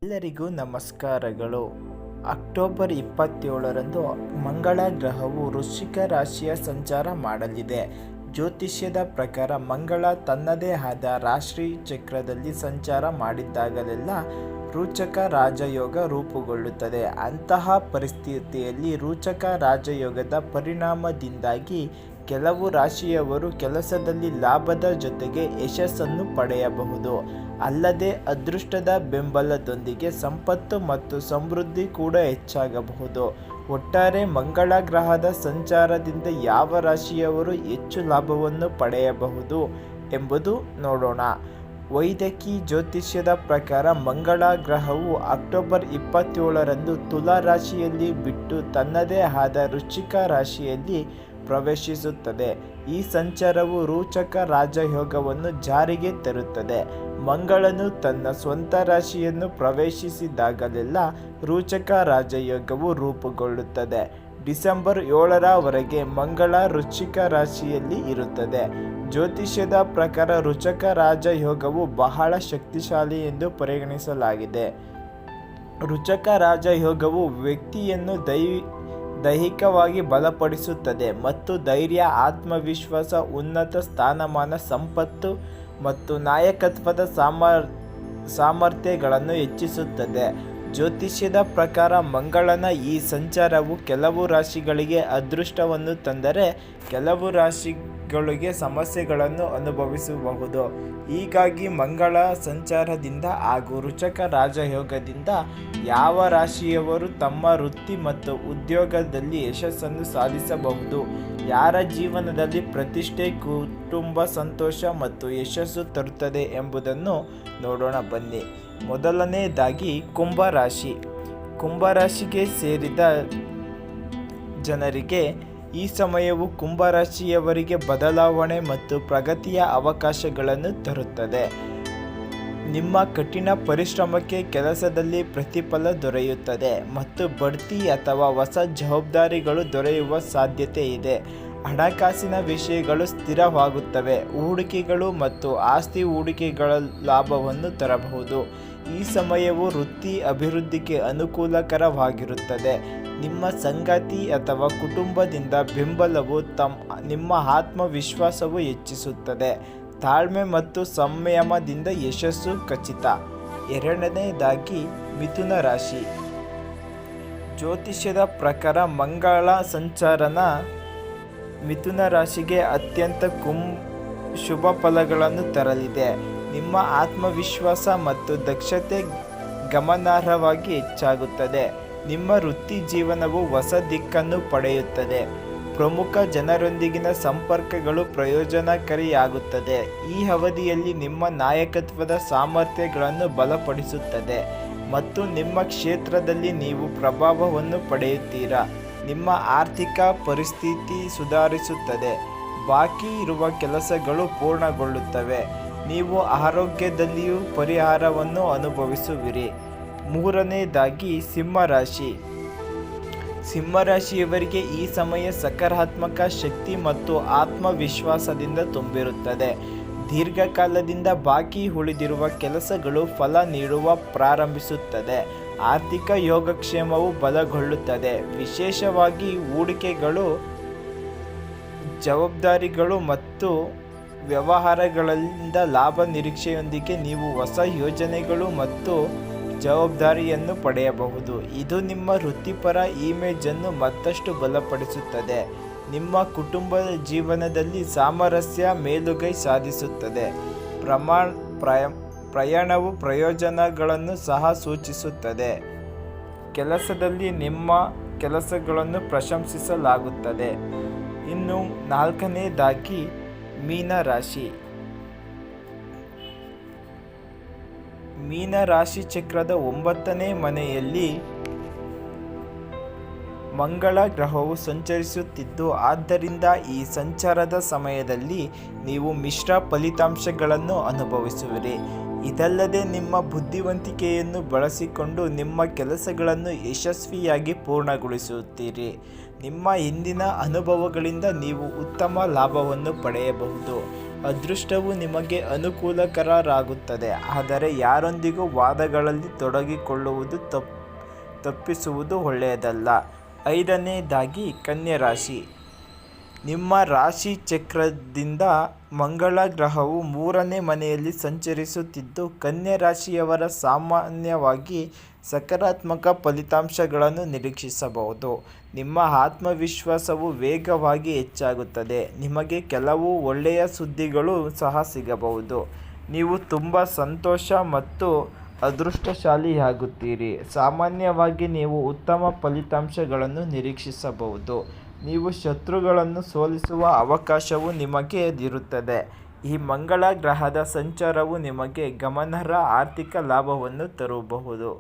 ಎಲ್ಲರಿಗೂ ನಮಸ್ಕಾರಗಳು. ಅಕ್ಟೋಬರ್ 27ರಂದು ಮಂಗಳ ಗ್ರಹವು ವೃಶ್ಚಿಕ ರಾಶಿಯ ಸಂಚಾರ ಮಾಡಲಿದೆ. ಜ್ಯೋತಿಷ್ಯದ ಪ್ರಕಾರ ಮಂಗಳ ತನ್ನದೇ ಆದ ರಾಶಿ ಚಕ್ರದಲ್ಲಿ ಸಂಚಾರ ಮಾಡಿದಾಗಲೆಲ್ಲ ರೋಚಕ ರಾಜಯೋಗ ರೂಪುಗೊಳ್ಳುತ್ತದೆ. ಅಂತಹ ಪರಿಸ್ಥಿತಿಯಲ್ಲಿ ರೋಚಕ ರಾಜಯೋಗದ ಪರಿಣಾಮದಿಂದಾಗಿ ಕೆಲವು ರಾಶಿಯವರು ಕೆಲಸದಲ್ಲಿ ಲಾಭದ ಜೊತೆಗೆ ಯಶಸ್ಸನ್ನು ಪಡೆಯಬಹುದು. ಅಲ್ಲದೆ ಅದೃಷ್ಟದ ಬೆಂಬಲದೊಂದಿಗೆ ಸಂಪತ್ತು ಮತ್ತು ಸಮೃದ್ಧಿ ಕೂಡ ಹೆಚ್ಚಾಗಬಹುದು. ಒಟ್ಟಾರೆ ಮಂಗಳ ಗ್ರಹದ ಸಂಚಾರದಿಂದ ಯಾವ ರಾಶಿಯವರು ಹೆಚ್ಚು ಲಾಭವನ್ನು ಪಡೆಯಬಹುದು ಎಂಬುದು ನೋಡೋಣ. ವೈದಿಕ ಜ್ಯೋತಿಷ್ಯದ ಪ್ರಕಾರ ಮಂಗಳ ಗ್ರಹವು ಅಕ್ಟೋಬರ್ 27ರಂದು ತುಲಾ ರಾಶಿಯಲ್ಲಿ ಬಿಟ್ಟು ತನ್ನದೇ ಆದ ವೃಶ್ಚಿಕ ರಾಶಿಯಲ್ಲಿ ಪ್ರವೇಶಿಸುತ್ತದೆ. ಈ ಸಂಚಾರವು ರೋಚಕ ರಾಜಯೋಗವನ್ನು ಜಾರಿಗೆ ತರುತ್ತದೆ. ಮಂಗಳನು ತನ್ನ ಸ್ವಂತ ರಾಶಿಯನ್ನು ಪ್ರವೇಶಿಸಿದಾಗಲೆಲ್ಲ ರೋಚಕ ರಾಜಯೋಗವು ರೂಪುಗೊಳ್ಳುತ್ತದೆ. ಡಿಸೆಂಬರ್ 7ರವರೆಗೆ ಮಂಗಳ ವೃಶ್ಚಿಕ ರಾಶಿಯಲ್ಲಿ ಇರುತ್ತದೆ. ಜ್ಯೋತಿಷ್ಯದ ಪ್ರಕಾರ ರೋಚಕ ರಾಜಯೋಗವು ಬಹಳ ಶಕ್ತಿಶಾಲಿ ಎಂದು ಪರಿಗಣಿಸಲಾಗಿದೆ. ರೋಚಕ ರಾಜಯೋಗವು ವ್ಯಕ್ತಿಯನ್ನು ದೈಹಿಕವಾಗಿ ಬಲಪಡಿಸುತ್ತದೆ ಮತ್ತು ಧೈರ್ಯ, ಆತ್ಮವಿಶ್ವಾಸ, ಉನ್ನತ ಸ್ಥಾನಮಾನ, ಸಂಪತ್ತು ಮತ್ತು ನಾಯಕತ್ವದ ಸಾಮರ್ಥ್ಯಗಳನ್ನು ಹೆಚ್ಚಿಸುತ್ತದೆ. ಜ್ಯೋತಿಷ್ಯದ ಪ್ರಕಾರ ಮಂಗಳನ ಈ ಸಂಚಾರವು ಕೆಲವು ರಾಶಿಗಳಿಗೆ ಅದೃಷ್ಟವನ್ನು ತಂದರೆ ಕೆಲವು ರಾಶಿಗಳಿಗೆ ಸಮಸ್ಯೆಗಳನ್ನು ಅನುಭವಿಸಬಹುದು. ಹೀಗಾಗಿ ಮಂಗಳ ಸಂಚಾರದಿಂದ ಹಾಗೂ ರೋಚಕ ರಾಜಯೋಗದಿಂದ ಯಾವ ರಾಶಿಯವರು ತಮ್ಮ ವೃತ್ತಿ ಮತ್ತು ಉದ್ಯೋಗದಲ್ಲಿ ಯಶಸ್ಸನ್ನು ಸಾಧಿಸಬಹುದು, ಯಾರ ಜೀವನದಲ್ಲಿ ಪ್ರತಿಷ್ಠೆ, ಕುಟುಂಬ ಸಂತೋಷ ಮತ್ತು ಯಶಸ್ಸು ತರುತ್ತದೆ ಎಂಬುದನ್ನು ನೋಡೋಣ ಬನ್ನಿ. ಮೊದಲನೆಯದಾಗಿ ಕುಂಭರಾಶಿ. ಕುಂಭರಾಶಿಗೆ ಸೇರಿದ ಜನರಿಗೆ ಈ ಸಮಯವು ಕುಂಭರಾಶಿಯವರಿಗೆ ಬದಲಾವಣೆ ಮತ್ತು ಪ್ರಗತಿಯ ಅವಕಾಶಗಳನ್ನು ತರುತ್ತದೆ. ನಿಮ್ಮ ಕಠಿಣ ಪರಿಶ್ರಮಕ್ಕೆ ಕೆಲಸದಲ್ಲಿ ಪ್ರತಿಫಲ ದೊರೆಯುತ್ತದೆ ಮತ್ತು ಬಡ್ತಿ ಅಥವಾ ಹೊಸ ಜವಾಬ್ದಾರಿಗಳು ದೊರೆಯುವ ಸಾಧ್ಯತೆ ಇದೆ. ಹಣಕಾಸಿನ ವಿಷಯಗಳು ಸ್ಥಿರವಾಗುತ್ತವೆ. ಹೂಡಿಕೆಗಳು ಮತ್ತು ಆಸ್ತಿ ಹೂಡಿಕೆಗಳ ಲಾಭವನ್ನು ತರಬಹುದು. ಈ ಸಮಯವು ವೃತ್ತಿ ಅಭಿವೃದ್ಧಿಗೆ ಅನುಕೂಲಕರವಾಗಿರುತ್ತದೆ. ನಿಮ್ಮ ಸಂಗಾತಿ ಅಥವಾ ಕುಟುಂಬದಿಂದ ಬೆಂಬಲವು ನಿಮ್ಮ ಆತ್ಮವಿಶ್ವಾಸವು ಹೆಚ್ಚಿಸುತ್ತದೆ. ತಾಳ್ಮೆ ಮತ್ತು ಸಂಯಮದಿಂದ ಯಶಸ್ಸು ಖಚಿತ. ಎರಡನೆಯದಾಗಿ ಮಿಥುನ ರಾಶಿ. ಜ್ಯೋತಿಷ್ಯದ ಪ್ರಕಾರ ಮಂಗಳ ಸಂಚಾರನ ಮಿಥುನ ರಾಶಿಗೆ ಅತ್ಯಂತ ಶುಭ ಫಲಗಳನ್ನು ತರಲಿದೆ. ನಿಮ್ಮ ಆತ್ಮವಿಶ್ವಾಸ ಮತ್ತು ದಕ್ಷತೆ ಗಮನಾರ್ಹವಾಗಿ ಹೆಚ್ಚಾಗುತ್ತದೆ. ನಿಮ್ಮ ವೃತ್ತಿ ಜೀವನವು ಹೊಸ ದಿಕ್ಕನ್ನು ಪಡೆಯುತ್ತದೆ. ಪ್ರಮುಖ ಜನರೊಂದಿಗಿನ ಸಂಪರ್ಕಗಳು ಪ್ರಯೋಜನಕಾರಿಯಾಗುತ್ತದೆ. ಈ ಅವಧಿಯಲ್ಲಿ ನಿಮ್ಮ ನಾಯಕತ್ವದ ಸಾಮರ್ಥ್ಯಗಳನ್ನು ಬಲಪಡಿಸುತ್ತದೆ ಮತ್ತು ನಿಮ್ಮ ಕ್ಷೇತ್ರದಲ್ಲಿ ನೀವು ಪ್ರಭಾವವನ್ನು ಪಡೆಯುತ್ತೀರಾ. ನಿಮ್ಮ ಆರ್ಥಿಕ ಪರಿಸ್ಥಿತಿ ಸುಧಾರಿಸುತ್ತದೆ. ಬಾಕಿ ಇರುವ ಕೆಲಸಗಳು ಪೂರ್ಣಗೊಳ್ಳುತ್ತವೆ. ನೀವು ಆರೋಗ್ಯದಲ್ಲಿಯೂ ಪರಿಹಾರವನ್ನು ಅನುಭವಿಸುವಿರಿ. ಮೂರನೆಯದಾಗಿ ಸಿಂಹರಾಶಿ. ಸಿಂಹರಾಶಿಯವರಿಗೆ ಈ ಸಮಯ ಸಕಾರಾತ್ಮಕ ಶಕ್ತಿ ಮತ್ತು ಆತ್ಮವಿಶ್ವಾಸದಿಂದ ತುಂಬಿರುತ್ತದೆ. ದೀರ್ಘಕಾಲದಿಂದ ಬಾಕಿ ಉಳಿದಿರುವ ಕೆಲಸಗಳು ಫಲ ನೀಡುವ ಪ್ರಾರಂಭಿಸುತ್ತದೆ. ಆರ್ಥಿಕ ಯೋಗಕ್ಷೇಮವು ಬಲಗೊಳ್ಳುತ್ತದೆ. ವಿಶೇಷವಾಗಿ ಹೂಡಿಕೆಗಳು, ಜವಾಬ್ದಾರಿಗಳು ಮತ್ತು ವ್ಯವಹಾರಗಳಿಂದ ಲಾಭ ನಿರೀಕ್ಷೆಯೊಂದಿಗೆ ನೀವು ಹೊಸ ಯೋಜನೆಗಳು ಮತ್ತು ಜವಾಬ್ದಾರಿಯನ್ನು ಪಡೆಯಬಹುದು. ಇದು ನಿಮ್ಮ ವೃತ್ತಿಪರ ಇಮೇಜನ್ನು ಮತ್ತಷ್ಟು ಬಲಪಡಿಸುತ್ತದೆ. ನಿಮ್ಮ ಕುಟುಂಬ ಜೀವನದಲ್ಲಿ ಸಾಮರಸ್ಯ ಮೇಲುಗೈ ಸಾಧಿಸುತ್ತದೆ. ಪ್ರಯಾಣವು ಪ್ರಯೋಜನಗಳನ್ನು ಸಹ ಸೂಚಿಸುತ್ತದೆ. ಕೆಲಸದಲ್ಲಿ ನಿಮ್ಮ ಕೆಲಸಗಳನ್ನು ಪ್ರಶಂಸಿಸಲಾಗುತ್ತದೆ. ಇನ್ನು ನಾಲ್ಕನೆಯದಾಗಿ ಮೀನರಾಶಿ. ಮೀನರಾಶಿ ಚಕ್ರದ 9ನೇ ಮನೆಯಲ್ಲಿ ಮಂಗಳ ಗ್ರಹವು ಸಂಚರಿಸುತ್ತಿದ್ದು, ಆದ್ದರಿಂದ ಈ ಸಂಚಾರದ ಸಮಯದಲ್ಲಿ ನೀವು ಮಿಶ್ರ ಫಲಿತಾಂಶಗಳನ್ನು ಅನುಭವಿಸುವಿರಿ. ಇದಲ್ಲದೆ ನಿಮ್ಮ ಬುದ್ಧಿವಂತಿಕೆಯನ್ನು ಬಳಸಿಕೊಂಡು ನಿಮ್ಮ ಕೆಲಸಗಳನ್ನು ಯಶಸ್ವಿಯಾಗಿ ಪೂರ್ಣಗೊಳಿಸುತ್ತೀರಿ. ನಿಮ್ಮ ಹಿಂದಿನ ಅನುಭವಗಳಿಂದ ನೀವು ಉತ್ತಮ ಲಾಭವನ್ನು ಪಡೆಯಬಹುದು. ಅದೃಷ್ಟವು ನಿಮಗೆ ಅನುಕೂಲಕರರಾಗುತ್ತದೆ, ಆದರೆ ಯಾರೊಂದಿಗೂ ವಾದಗಳಲ್ಲಿ ತೊಡಗಿಕೊಳ್ಳುವುದು ತಪ್ಪಿಸುವುದು ಒಳ್ಳೆಯದಲ್ಲ. 5ನೇದಾಗಿ ಕನ್ಯಾ ರಾಶಿ. ನಿಮ್ಮ ರಾಶಿ ಚಕ್ರದಿಂದ ಮಂಗಳ ಗ್ರಹವು 3ನೇ ಮನೆಯಲ್ಲಿ ಸಂಚರಿಸುತ್ತಿದ್ದು, ಕನ್ಯಾ ರಾಶಿಯವರ ಸಾಮಾನ್ಯವಾಗಿ ಸಕಾರಾತ್ಮಕ ಫಲಿತಾಂಶಗಳನ್ನು ನಿರೀಕ್ಷಿಸಬಹುದು. ನಿಮ್ಮ ಆತ್ಮವಿಶ್ವಾಸವು ವೇಗವಾಗಿ ಹೆಚ್ಚಾಗುತ್ತದೆ. ನಿಮಗೆ ಕೆಲವು ಒಳ್ಳೆಯ ಸುದ್ದಿಗಳು ಸಹ ಸಿಗಬಹುದು. ನೀವು ತುಂಬ ಸಂತೋಷ ಮತ್ತು ಅದೃಷ್ಟಶಾಲಿಯಾಗುತ್ತೀರಿ. ಸಾಮಾನ್ಯವಾಗಿ ನೀವು ಉತ್ತಮ ಫಲಿತಾಂಶಗಳನ್ನು ನಿರೀಕ್ಷಿಸಬಹುದು. ನೀವು ಶತ್ರುಗಳನ್ನು ಸೋಲಿಸುವ ಅವಕಾಶವೂ ನಿಮಗೆ ಇರುತ್ತದೆ. ಈ ಮಂಗಳ ಗ್ರಹದ ಸಂಚಾರವು ನಿಮಗೆ ಗಮನಾರ್ಹ ಆರ್ಥಿಕ ಲಾಭವನ್ನು ತರಬಹುದು.